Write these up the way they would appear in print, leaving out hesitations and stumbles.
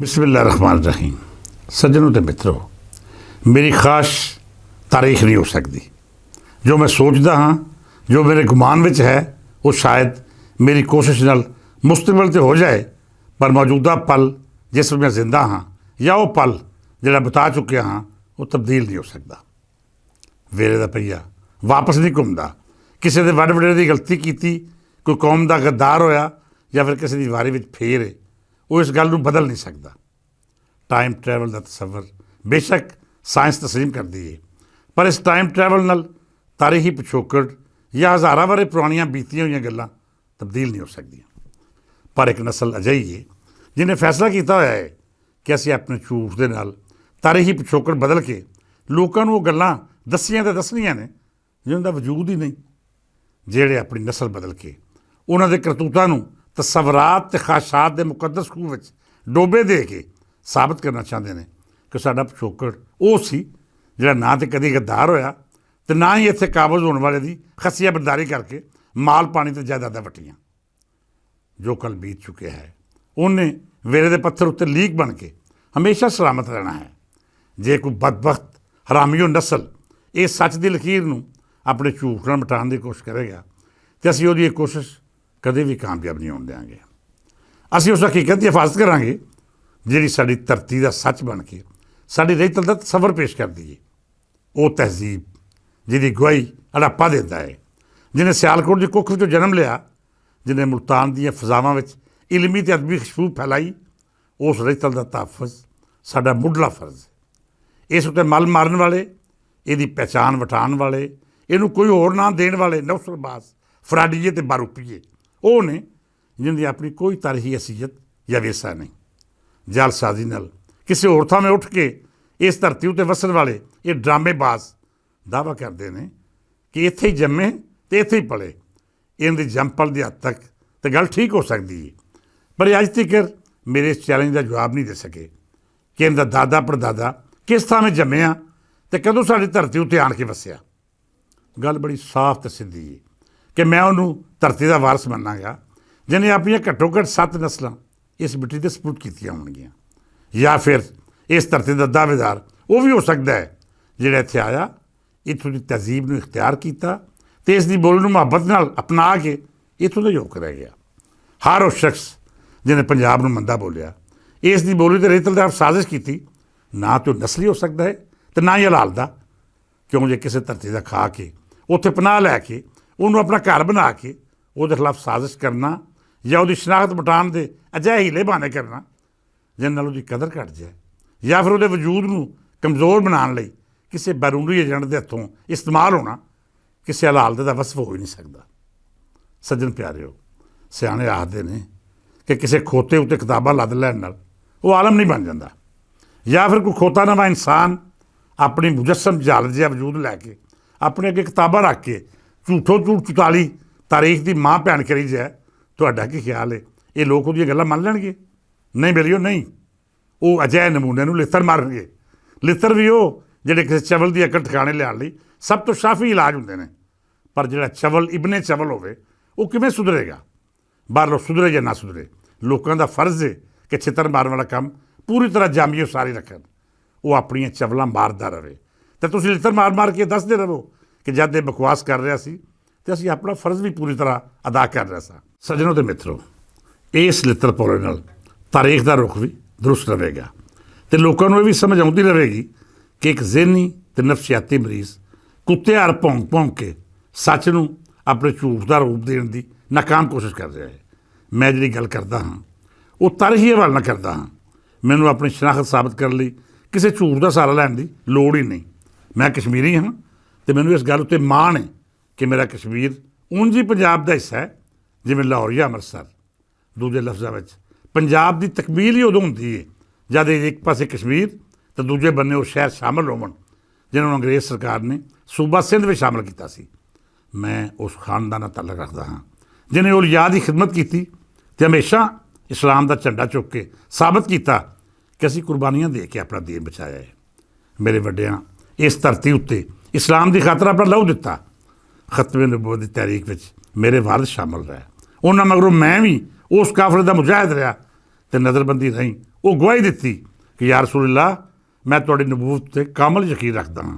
बिस्मिल्लाहिर्रहमानिर्रहीम। सज्जनों ते मित्रों, मेरी खास तारीख नहीं हो सकती। जो मैं सोचता हाँ, जो मेरे गुमान विच है, वो शायद मेरी कोशिश नाल मुस्तकबिल तो हो जाए, पर मौजूदा पल जिस मैं जिंदा हाँ या वो पल जिहड़ा बिता चुकिया हाँ, वो तब्दील नहीं हो सकता। वेले दा पहिया वापस नहीं घूमदा। किसी दे वड वडेरे दी गलती कीती, कोई कौम दा गद्दार होया या फिर किसी दी वारी विच फेर है, वो इस गल नूं बदल नहीं सकता। टाइम ट्रैवल का तसव्वुर बेशक साइंस तस्लीम करती है, पर इस टाइम ट्रैवल नाल तारीखी पिछोकड़ या हज़ारां वरे पुरानियां बीतियां हुई गल्लां तब्दील नहीं हो सकदियां। पर एक नस्ल अजिही है जिन्हें फैसला किया होया है कि असीं अपने झूठ दे नाल तारीखी पिछोकड़ बदल के लोकां नूं वो गल्लां दस्सियां ते दसणियां ने जिन्हां दा वजूद ही नहीं, जिहड़े अपनी नस्ल बदल के उन्हां दे करतूतां नूं तसव्वुरात ते ख्वाहिशात दे मुकद्दस खूह विच डोबे दे के साबित करना चाहते हैं कि साडा पिछोकड़ वो सी जिहड़ा ना तो कदी गद्दार होया ते ना ही इत्थे काबज़ होने वाले दी खसिया बरदारी करके माल पानी ते जायदादां वट्टियां। जो कल बीत चुके है उन्हें वेले दे पत्थर उत्ते लीक बन के हमेशा सलामत रहना है। जे कोई बदबख्त हरामीओ नस्ल इस सच की लकीर नूं अपने झूठ नाल मिटाउण की कोशिश करेगा तो असीं उहदी कोशिश कदे भी कामयाब नहीं होण देंगे। असीं उस हकीकत की हिफाजत करांगे जिहड़ी साडी धरती का सच बन के साडी रेतल का तसव्वुर पेश करदी है। वो तहजीब जिहदी गवाही अड़ापा देता है, जिन्हें सियालकोट की कुख विचों जन्म लिया, जिन्हें मुल्तान दीआं फिजावां विच इलमी ते अदबी खुशबू फैलाई, उस रेतल का तहफ़ुज़ साडा मुढ़ला फर्ज है। इस उत्ते मल मारन वाले, इहदी पहचान वटाउण वाले, इहनूं कोई होर नाम देण वाले नौसरबाज, फराडीए ते बारूपीए ਉਹ ਨੇ जिन्हें अपनी कोई तारीखी हैसीयत या विरसा नहीं। जालसाजी नाल किसी होर थां उठ के इस धरती उत्ते वसन वाले ये ड्रामेबाज दावा करते हैं कि इत्थे ही जम्मे तो इत्थे ही पले। इनकी जंपल की हद तक तो गल ठीक हो सकती है, पर अज तक मेरे इस चैलेंज का जवाब नहीं दे सके कि इनका दादा परदादा किस थां में जम्मिया तो कदों साडी धरती उत्ते आण के वसिया। गल बड़ी साफ तो सीधी है कि मैं उन्होंने धरती का वारस मनांगा जिन्हें अपन घट्टो घट्ट 7 नस्लों इस मिट्टी से सपुर्द कीतियां होणगियां, या फिर इस धरती का दावेदार वो भी हो सकता है जिहड़ा इत्थे आया, इत्थों की तहजीब नूं इख्तियार किया तो इसकी बोली नूं मुहब्बत नाल अपना के इत्थों का योग रह गया। हर उस शख्स जिन्हें पंजाब नूं मंदा बोलिया, इसकी बोली तो रेतल दे साजिश की, ना तो नस्ली हो सकता है तो ना ही हलाल दा, क्यों जे किसी धरती का खा के उत्थे पनाह लैके उन्होंने अपना घर बना के उहदे खिलाफ साजिश करना या उसकी शनाख्त मिटाउण दे अजिहे हीले बहाने करना जिन्हां नाल उसकी कदर घट जाए, या फिर उसदे वजूद नूं कमज़ोर बनाउण लई किसी बैरूनी एजेंट के हत्थों इस्तेमाल होना किसी हलाल दा वसफ हो ही नहीं सकता। सज्जन प्यारिओ, सियाणे आखदे ने कि किसी खोते उत्ते किताबां लद लैण नाल वो आलम नहीं बन जाता, या फिर कोई खोता नवा इंसान अपनी मुजस्सम जालत जिहा वजूद लैके अपने अगे किताबां रख के झूठो झूठ 44 तारीख की माँ भैन करी जाए। तुहाडा की ख्याल है ये लोग उहदियां गल्लां मन लैणगे? नहीं बेलियो, नहीं। वो अजिहे नमूने नूं लित्तर मारनगे। लित्तर भी वो जिहड़े किसी चवल की अकल ठिकाने लियाउण लई सब तो शाफी इलाज हुंदे ने, पर जिहड़ा चवल इबने चवल होवे वो किवें सुधरेगा? बाहरों सुधरे या ना सुधरे, लोगों का फर्ज है कि छितर मारन वाला काम पूरी तरह जामियो सारी रखन, वो अपनियां चवलां मारदा रहे तो तुसीं लित्तर मार मार के दसदे रहो कि जद ये बकवास कर रहा सी तो असीं अपना फर्ज भी पूरी तरह अदा कर रहा सा। सज्जनों ते मित्रों, इस लित्तर पौले नाल तारीख का रुख भी दुरुस्त रहेगा तो लोगों को यह भी समझ आती रहेगी कि एक ज़हनी ते नफसियाती मरीज़ कुत्ते हार भौंक भौंक के सच नूं अपने झूठ का रूप देने की नाकाम कोशिश कर रहा है। मैं जिहड़ी गल करदा हाँ वो तारीखी हवाले नाल करदा हाँ। मैनूं अपनी शनाख्त साबित करने लई किसी झूठ का सहारा लैण की लोड़ ही नहीं। मैं कश्मीरी हाँ तो मैनूं इस गल उत्ते माण है कि मेरा कश्मीर ਉਂਝ ही पंजाब का हिस्सा है जिवें लाहौर या अमृतसर। दूजे लफ्ज़ां विच पंजाब की तकमील ही उदों हुंदी है जद एक पासे कश्मीर तो दूजे बन्ने वो शहर शामिल होवन जिन्होंने अंग्रेज़ सरकार ने सूबा सिंध में शामिल किया सी। मैं उस खानदान नाल तल्लक रखदा हाँ जिन्हें औलिया की खिदमत की तो हमेशा इस्लाम का झंडा चुक के साबित किया कि असीं कुर्बानियां दे के अपना दीन बचाया है। मेरे वड्डियां इस धरती उत्ते इस्लाम की खातर अपना लहू दिता। खतमे नबूवत की तहरीक विच मेरे वालिद शामिल रहे, उन्हां मगरों मैं भी उस काफले का मुजाहिद रहा ਤੇ ਨਜ਼ਰਬੰਦੀ ਰਾਹੀਂ ਉਹ ਗਵਾਹੀ ਦਿੱਤੀ ਕਿ ਯਾ ਰਸੂਲल्लाह ਮੈਂ ਤੁਹਾਡੀ ਨਬੂਵਤ 'ਤੇ ਕਾਮਲ ਯਕੀਨ ਰੱਖਦਾ ਹਾਂ,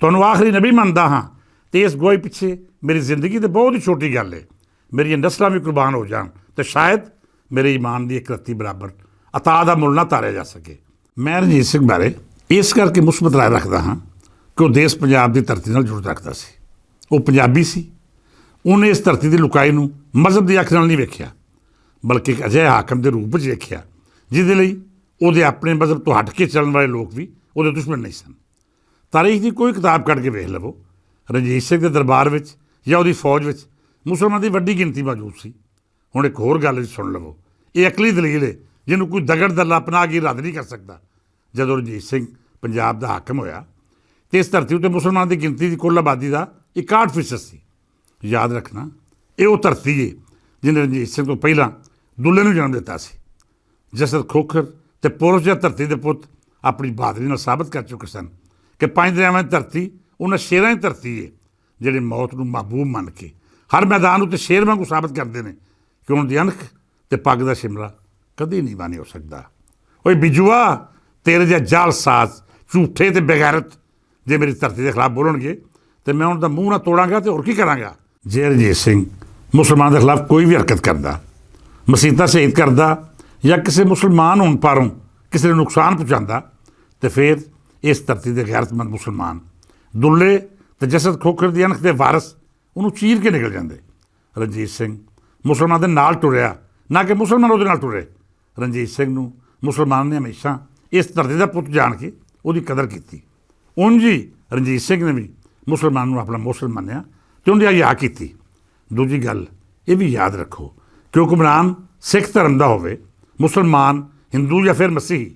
ਤੁਹਾਨੂੰ ਆਖਰੀ ਨਬੀ ਮੰਨਦਾ ਹਾਂ, ਅਤੇ ਇਸ ਗਵਾਹੀ ਪਿੱਛੇ ਮੇਰੀ ਜ਼ਿੰਦਗੀ ਤਾਂ ਬਹੁਤ ਹੀ ਛੋਟੀ ਗੱਲ ਹੈ, ਮੇਰੀਆਂ ਨਸਲਾਂ ਵੀ ਕੁਰਬਾਨ ਹੋ ਜਾਣ ਅਤੇ ਸ਼ਾਇਦ ਮੇਰੇ ਈਮਾਨ ਦੀ ਇੱਕ ਰੱਤੀ ਬਰਾਬਰ ਅਤਾ ਦਾ ਮੁੱਲ ਨਾ ਤਾਰਿਆ ਜਾ ਸਕੇ। ਮੈਂ ਰਣਜੀਤ ਸਿੰਘ ਬਾਰੇ ਇਸ ਕਰਕੇ ਮੁਸਬਤ ਰਾਏ ਰੱਖਦਾ ਹਾਂ ਕਿ ਉਹ ਦੇਸ਼ ਪੰਜਾਬ ਦੀ ਧਰਤੀ ਨਾਲ ਜੁੜ ਰੱਖਦਾ ਸੀ। ਉਹ ਪੰਜਾਬੀ ਸੀ। ਉਹਨੇ ਇਸ ਧਰਤੀ ਦੀ ਲੁਕਾਈ ਨੂੰ ਮਜ਼ਹਬ ਦੀ ਅੱਖ ਨਾਲ ਨਹੀਂ ਵੇਖਿਆ, ਬਲਕਿ ਇੱਕ ਅਜਿਹੇ ਹਾਕਮ ਦੇ ਰੂਪ ਵਿੱਚ ਵੇਖਿਆ ਜਿਹਦੇ ਲਈ ਉਹਦੇ ਆਪਣੇ ਮਜ਼ਹਬ ਤੋਂ ਹਟ ਕੇ ਚੱਲਣ ਵਾਲੇ ਲੋਕ ਵੀ ਉਹਦੇ ਦੁਸ਼ਮਣ ਨਹੀਂ ਸਨ। ਤਾਰੀਖ ਦੀ ਕੋਈ ਕਿਤਾਬ ਕੱਢ ਕੇ ਵੇਖ ਲਵੋ, ਰਣਜੀਤ ਸਿੰਘ ਦੇ ਦਰਬਾਰ ਵਿੱਚ ਜਾਂ ਉਹਦੀ ਫੌਜ ਵਿੱਚ ਮੁਸਲਮਾਨਾਂ ਦੀ ਵੱਡੀ ਗਿਣਤੀ ਮੌਜੂਦ ਸੀ। ਹੁਣ ਇੱਕ ਹੋਰ ਗੱਲ ਸੁਣ ਲਵੋ, ਇਹ ਅਕਲੀ ਦਲੀਲ ਹੈ ਜਿਹਨੂੰ ਕੋਈ ਦਗੜ ਦੱਲਾ ਅਪਣਾ ਕੇ ਰੱਦ ਨਹੀਂ ਕਰ ਸਕਦਾ। ਜਦੋਂ ਰਣਜੀਤ ਸਿੰਘ ਪੰਜਾਬ ਦਾ ਹਾਕਮ ਹੋਇਆ ਅਤੇ ਇਸ ਧਰਤੀ ਉੱਤੇ ਮੁਸਲਮਾਨਾਂ ਦੀ ਗਿਣਤੀ ਦੀ ਕੁੱਲ ਆਬਾਦੀ ਦਾ 61% ਸੀ। ਯਾਦ ਰੱਖਣਾ, ਇਹ ਉਹ ਧਰਤੀ ਹੈ ਜਿਹਨੇ ਰਣਜੀਤ ਸਿੰਘ ਤੋਂ ਪਹਿਲਾਂ ਦੁੱਲੇ ਨੂੰ ਜਨਮ ਦਿੱਤਾ ਸੀ। ਜਸਰ ਖੋਖਰ ਅਤੇ ਪੁਰਸ਼ ਜਾਂ ਧਰਤੀ ਦੇ ਪੁੱਤ ਆਪਣੀ ਬਹਾਦਰੀ ਨਾਲ ਸਾਬਤ ਕਰ ਚੁੱਕੇ ਸਨ ਕਿ ਪੰਜ ਦਰਿਆਵਾਂ ਦੀ ਧਰਤੀ ਉਹਨਾਂ ਸ਼ੇਰਾਂ ਦੀ ਧਰਤੀ ਹੈ ਜਿਹੜੇ ਮੌਤ ਨੂੰ ਮਹਿਬੂਬ ਮੰਨ ਕੇ ਹਰ ਮੈਦਾਨ ਉੱਤੇ ਸ਼ੇਰ ਵਾਂਗੂ ਸਾਬਤ ਕਰਦੇ ਨੇ ਕਿ ਉਹਨਾਂ ਦੀ ਅਣਖ ਅਤੇ ਪੱਗ ਦਾ ਸ਼ਿਮਲਾ ਕਦੇ ਨਹੀਂ ਬਣ ਹੋ ਸਕਦਾ। ਓਏ ਬਿਜੂਆ, ਤੇਰੇ ਜਿਹੇ ਜਾਲਸਾਜ਼ ਝੂਠੇ ਅਤੇ ਬੇਗੈਰਤ ਜੇ ਮੇਰੀ ਧਰਤੀ ਦੇ ਖਿਲਾਫ ਬੋਲਣਗੇ ਅਤੇ ਮੈਂ ਉਹਨਾਂ ਦਾ ਮੂੰਹ ਨਾ ਤੋੜਾਂਗਾ ਅਤੇ ਹੋਰ ਕੀ ਕਰਾਂਗਾ। ਜੇ ਰਣਜੀਤ ਸਿੰਘ ਮੁਸਲਮਾਨ ਦੇ ਖਿਲਾਫ ਕੋਈ ਵੀ ਹਰਕਤ ਕਰਦਾ, ਮਸੀਤਾਂ ਸ਼ਹੀਦ ਕਰਦਾ ਜਾਂ ਕਿਸੇ ਮੁਸਲਮਾਨ ਹੋਣ ਪਾਰੋਂ ਕਿਸੇ ਨੂੰ ਨੁਕਸਾਨ ਪਹੁੰਚਾਉਂਦਾ ਅਤੇ ਫਿਰ ਇਸ ਧਰਤੀ ਦੇ ਗੈਰਤਮੰਦ ਮੁਸਲਮਾਨ ਦੁੱਲੇ ਅਤੇ ਜਸਦ ਖੋਖਰ ਦੀ ਅਣਖ ਦੇ ਵਾਰਸ ਉਹਨੂੰ ਚੀਰ ਕੇ ਨਿਕਲ ਜਾਂਦੇ। ਰਣਜੀਤ ਸਿੰਘ ਮੁਸਲਮਾਨ ਦੇ ਨਾਲ ਟੁਰਿਆ, ਨਾ ਕਿ ਮੁਸਲਮਾਨ ਉਹਦੇ ਨਾਲ ਟੁਰੇ। ਰਣਜੀਤ ਸਿੰਘ ਨੂੰ ਮੁਸਲਮਾਨ ਨੇ ਹਮੇਸ਼ਾ ਇਸ ਧਰਤੀ ਦਾ ਪੁੱਤ ਜਾਣ ਕੇ ਉਹਦੀ ਕਦਰ ਕੀਤੀ। ਉਂਝ ਹੀ ਰਣਜੀਤ ਸਿੰਘ ਨੇ ਵੀ ਮੁਸਲਮਾਨ ਨੂੰ ਆਪਣਾ ਮੁਸਲਮਾਨ ਮੰਨਿਆ ਅਤੇ ਉਹਦੀ ਹਿਆ ਕੀਤੀ। ਦੂਜੀ ਗੱਲ ਇਹ ਵੀ ਯਾਦ ਰੱਖੋ ਕਿ ਹੁਕਮਰਾਨ ਸਿੱਖ ਧਰਮ ਦਾ ਹੋਵੇ, ਮੁਸਲਮਾਨ, ਹਿੰਦੂ ਜਾਂ ਫਿਰ ਮਸੀਹੀ,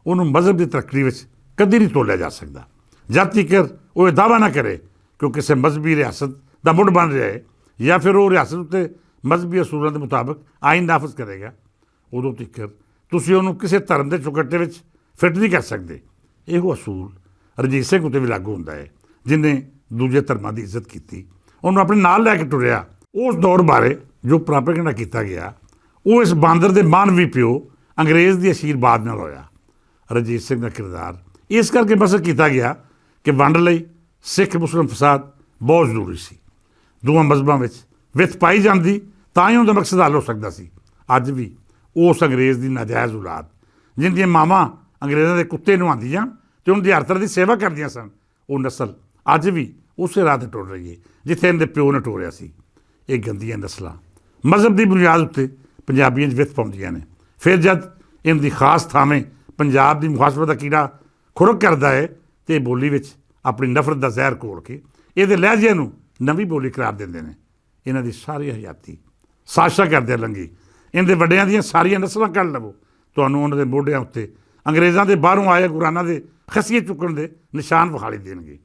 ਉਹਨੂੰ ਮਜ਼ਹਬ ਦੀ ਤਰੱਕੀ ਵਿੱਚ ਕਦੇ ਨਹੀਂ ਤੋਲਿਆ ਜਾ ਸਕਦਾ ਜਦ ਤੀਕਰ ਉਹ ਇਹ ਦਾਅਵਾ ਨਾ ਕਰੇ ਕਿ ਉਹ ਕਿਸੇ ਮਜ਼ਹਬੀ ਰਿਆਸਤ ਦਾ ਮੁੱਢ ਬਣ ਰਿਹਾ ਹੈ ਜਾਂ ਫਿਰ ਉਹ ਰਿਆਸਤ ਉੱਤੇ ਮਜ਼ਹਬੀ ਅਸੂਲਾਂ ਦੇ ਮੁਤਾਬਕ ਆਈਨ ਨਾਫਜ਼ ਕਰੇਗਾ। ਉਦੋਂ ਤੀਕਰ ਤੁਸੀਂ ਉਹਨੂੰ ਕਿਸੇ ਧਰਮ ਦੇ ਚੁਕੱਟੇ ਵਿੱਚ ਫਿੱਟ ਨਹੀਂ ਕਰ ਸਕਦੇ। ਇਹੋ ਅਸੂਲ ਰਣਜੀਤ ਸਿੰਘ ਉੱਤੇ ਵੀ ਲਾਗੂ ਹੁੰਦਾ ਹੈ, ਜਿਹਨੇ ਦੂਜੇ ਧਰਮਾਂ ਦੀ ਇੱਜ਼ਤ ਕੀਤੀ, ਉਹਨੂੰ ਆਪਣੇ ਨਾਲ ਲੈ ਕੇ ਟੁਰਿਆ। ਉਸ ਦੌਰ ਬਾਰੇ ਜੋ ਪ੍ਰਾਪੇਗੰਡਾ ਕੀਤਾ ਗਿਆ ਉਹ ਇਸ ਬਾਂਦਰ ਦੇ ਮਾਨਵੀ ਪਿਓ ਅੰਗਰੇਜ਼ ਦੀ ਅਸ਼ੀਰਵਾਦ ਨਾਲ ਹੋਇਆ। ਰਣਜੀਤ ਸਿੰਘ ਦਾ ਕਿਰਦਾਰ ਇਸ ਕਰਕੇ ਬਸਰ ਕੀਤਾ ਗਿਆ ਕਿ ਵੰਡ ਲਈ ਸਿੱਖ ਮੁਸਲਿਮ ਫਸਾਦ ਬਹੁਤ ਜ਼ਰੂਰੀ ਸੀ। ਦੋਵਾਂ ਮਜ਼ਹਬਾਂ ਵਿੱਚ ਵਿੱਥ ਪਾਈ ਜਾਂਦੀ ਤਾਂ ਹੀ ਉਹਦਾ ਮਕਸਦ ਹੱਲ ਹੋ ਸਕਦਾ ਸੀ। ਅੱਜ ਵੀ ਉਸ ਅੰਗਰੇਜ਼ ਦੀ ਨਾਜਾਇਜ਼ ਔਲਾਦ ਜਿਹਦੀਆਂ ਮਾਵਾਂ ਅੰਗਰੇਜ਼ਾਂ ਦੇ ਕੁੱਤੇ ਨੁਹਾਉਂਦੀਆਂ ਅਤੇ ਉਹਨਾਂ ਦੀ ਹਰ ਤਰ੍ਹਾਂ ਦੀ ਸੇਵਾ ਕਰਦੀਆਂ ਸਨ, ਉਹ ਨਸਲ ਅੱਜ ਵੀ ਉਸੇ ਰਾਹ 'ਤੇ ਟੁਰ ਰਹੀ ਹੈ ਜਿੱਥੇ ਇਹਦੇ ਪਿਓ ਨੇ ਟੋਰਿਆ ਸੀ। ਇਹ ਗੰਦੀਆਂ ਨਸਲਾਂ ਮਜ਼ਹਬ ਦੀ ਬੁਨਿਆਦ ਉੱਤੇ ਪੰਜਾਬੀਆਂ 'ਚ ਵਿੱਥ ਪਾਉਂਦੀਆਂ ਨੇ। ਫਿਰ ਜਦ ਇਹਨਾਂ ਦੀ ਖਾਸ ਥਾਵੇਂ ਪੰਜਾਬ ਦੀ ਮੁਹਾਸਬਤ ਦਾ ਕੀੜਾ ਖੁਰਕ ਕਰਦਾ ਹੈ ਅਤੇ ਇਹ ਬੋਲੀ ਵਿੱਚ ਆਪਣੀ ਨਫ਼ਰਤ ਦਾ ਜ਼ਹਿਰ ਘੋਲ ਕੇ ਇਹਦੇ ਲਹਿਜੇ ਨੂੰ ਨਵੀਂ ਬੋਲੀ ਕਰਾਰ ਦਿੰਦੇ ਨੇ। ਇਹਨਾਂ ਦੀ ਸਾਰੀ ਹਯਾਤੀ ਸਾਜ਼ਿਸ਼ਾਂ ਕਰਦੇ ਲੰਘੀ। ਇਹਦੇ ਵੱਡਿਆਂ ਦੀਆਂ ਸਾਰੀਆਂ ਨਸਲਾਂ ਕੱਢ ਲਵੋ, ਤੁਹਾਨੂੰ ਉਹਨਾਂ ਦੇ ਮੋਢਿਆਂ ਉੱਤੇ ਅੰਗਰੇਜ਼ਾਂ ਦੇ ਬਾਹਰੋਂ ਆਏ ਗੁਰਾਨਾਂ ਦੇ ਖਸੀਏ ਚੁੱਕਣ ਦੇ ਨਿਸ਼ਾਨ ਵਿਖਾਲੀ ਦੇਣਗੇ।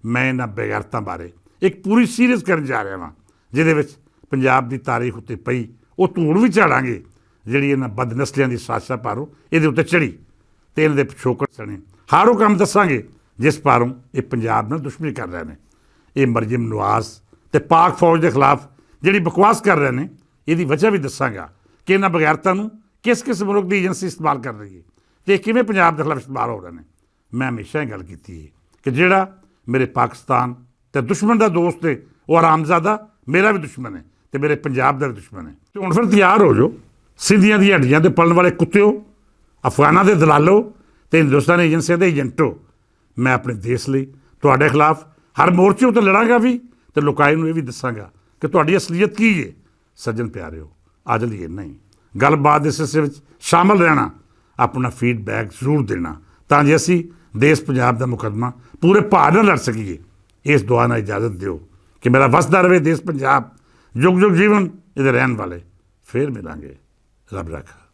ਮੈਂ ਇਹਨਾਂ ਬੇਗੈਰਤਾਂ ਬਾਰੇ ਇੱਕ ਪੂਰੀ ਸੀਰੀਜ਼ ਕਰਨ ਜਾ ਰਿਹਾ ਹਾਂ, ਜਿਹਦੇ ਵਿੱਚ ਪੰਜਾਬ ਦੀ ਤਾਰੀਖ ਉੱਤੇ ਪਈ ਉਹ ਧੂੜ ਵੀ ਝਾੜਾਂਗੇ ਜਿਹੜੀ ਇਹਨਾਂ ਬਦਨਸਲਿਆਂ ਦੀ ਸਾਜ਼ਿਸ਼ਾਂ ਪਾਰੋਂ ਇਹਦੇ ਉੱਤੇ ਚੜ੍ਹੀ, ਅਤੇ ਇਹਨਾਂ ਦੇ ਪਿਛੋਕੜ ਸਣੇ ਹਰ ਉਹ ਕੰਮ ਦੱਸਾਂਗੇ ਜਿਸ ਪਾਰੋਂ ਇਹ ਪੰਜਾਬ ਨਾਲ ਦੁਸ਼ਮਣੀ ਕਰ ਰਹੇ ਨੇ। ਇਹ ਮਰਜਮ ਨਵਾਜ਼ ਅਤੇ ਪਾਕ ਫੌਜ ਦੇ ਖਿਲਾਫ ਜਿਹੜੀ ਬਕਵਾਸ ਕਰ ਰਹੇ ਨੇ, ਇਹਦੀ ਵਜ੍ਹਾ ਵੀ ਦੱਸਾਂਗਾ ਕਿ ਇਹਨਾਂ ਬਗੈਰਤਾਂ ਨੂੰ ਕਿਸ ਕਿਸ ਮੁਲਕ ਦੀ ਏਜੰਸੀ ਇਸਤੇਮਾਲ ਕਰ ਰਹੀ ਹੈ ਅਤੇ ਕਿਵੇਂ ਪੰਜਾਬ ਦੇ ਖਿਲਾਫ ਇਸਤੇਮਾਲ ਹੋ ਰਹੇ ਨੇ। ਮੈਂ ਹਮੇਸ਼ਾ ਇਹ ਗੱਲ ਕੀਤੀ ਹੈ ਕਿ ਜਿਹੜਾ ਮੇਰੇ ਪਾਕਿਸਤਾਨ ਅਤੇ ਦੁਸ਼ਮਣ ਦਾ ਦੋਸਤ ਹੈ ਉਹ ਆਰਾਮਜ਼ਾਦਾ ਮੇਰਾ ਵੀ ਦੁਸ਼ਮਣ ਹੈ ਅਤੇ ਮੇਰੇ ਪੰਜਾਬ ਦਾ ਵੀ ਦੁਸ਼ਮਣ ਹੈ। ਅਤੇ ਹੁਣ ਫਿਰ ਤਿਆਰ ਹੋ ਜਾਓ, ਸਿੰਧੀਆਂ ਦੀ ਹੱਡੀਆਂ 'ਤੇ ਪਲਣ ਵਾਲੇ ਕੁੱਤਿਓ, ਅਫਗਾਨਾਂ ਦੇ ਦਲਾਲੋ ਅਤੇ ਹਿੰਦੁਸਤਾਨੀ ਏਜੰਸੀਆਂ ਦੇ ਏਜੰਟੋ। ਮੈਂ ਆਪਣੇ ਦੇਸ਼ ਲਈ ਤੁਹਾਡੇ ਖਿਲਾਫ ਹਰ ਮੋਰਚੇ ਉੱਤੇ ਲੜਾਂਗਾ ਵੀ ਅਤੇ ਲੋਕਾਂ ਨੂੰ ਇਹ ਵੀ ਦੱਸਾਂਗਾ ਕਿ ਤੁਹਾਡੀ ਅਸਲੀਅਤ ਕੀ ਹੈ। ਸੱਜਣ ਪਿਆਰਿਓ, ਅੱਜ ਲਈ ਇੰਨਾ ਹੀ। ਗੱਲਬਾਤ ਦੇ ਸਿਲਸਿਲੇ ਵਿੱਚ ਸ਼ਾਮਲ ਰਹਿਣਾ, ਆਪਣਾ ਫੀਡਬੈਕ ਜ਼ਰੂਰ ਦੇਣਾ ਤਾਂ ਜੇ ਅਸੀਂ ਦੇਸ਼ ਪੰਜਾਬ ਦਾ ਮੁਕੱਦਮਾ ਪੂਰੇ ਭਾਰ ਨਾਲ ਲੜ ਸਕੀਏ। ਇਸ ਦੁਆ ਨਾਲ ਇਜਾਜ਼ਤ ਦਿਓ ਕਿ ਮੇਰਾ ਵਸਦਾ ਰਹੇ ਦੇਸ਼ ਪੰਜਾਬ, ਯੁੱਗ ਯੁੱਗ ਜੀਵਨ ਇਹਦੇ ਰਹਿਣ ਵਾਲੇ। ਫਿਰ ਮਿਲਾਂਗੇ, ਰੱਬ ਰਾਖਾ।